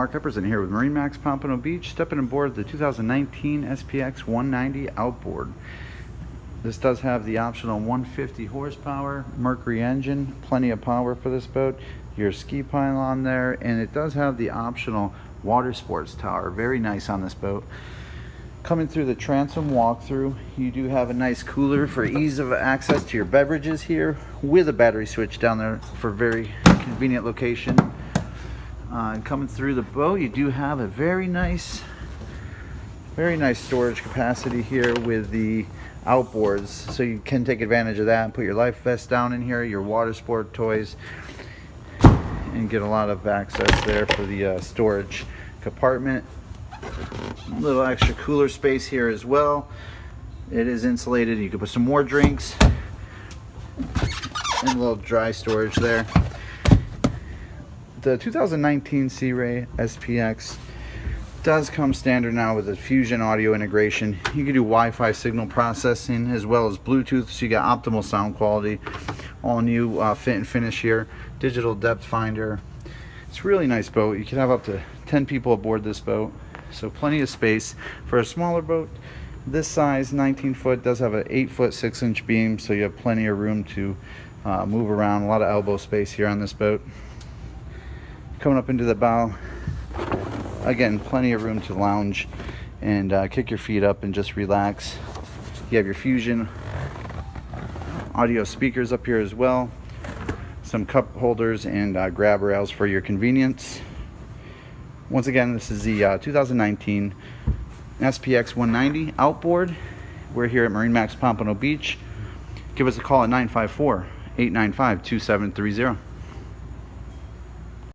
Mark Epperson here with MarineMax Pompano Beach, stepping aboard the 2019 SPX 190 Outboard. This does have the optional 150 horsepower Mercury engine, plenty of power for this boat, your ski pylon there, and it does have the optional water sports tower. Very nice on this boat. Coming through the transom walkthrough, you do have a nice cooler for ease of access to your beverages here, with a battery switch down there for very convenient location. And coming through the boat, you do have a very nice storage capacity here with the outboards, so you can take advantage of that and put your life vest down in here, your water sport toys, and get a lot of access there for the storage compartment. A little extra cooler space here as well. It is insulated. You can put some more drinks and a little dry storage there. The 2019 Sea Ray SPX does come standard now with a Fusion audio integration. You can do Wi-Fi signal processing as well as Bluetooth, so you got optimal sound quality. All new fit and finish here. Digital depth finder. It's a really nice boat. You can have up to 10 people aboard this boat, so plenty of space. For a smaller boat this size, 19 foot, does have an 8-foot 6-inch beam, so you have plenty of room to move around. A lot of elbow space here on this boat. Coming up into the bow, again, plenty of room to lounge and kick your feet up and just relax. You have your Fusion audio speakers up here as well, some cup holders and grab rails for your convenience. Once again, this is the 2019 SPX 190 Outboard. We're here at MarineMax Pompano Beach. Give us a call at 954-895-2730.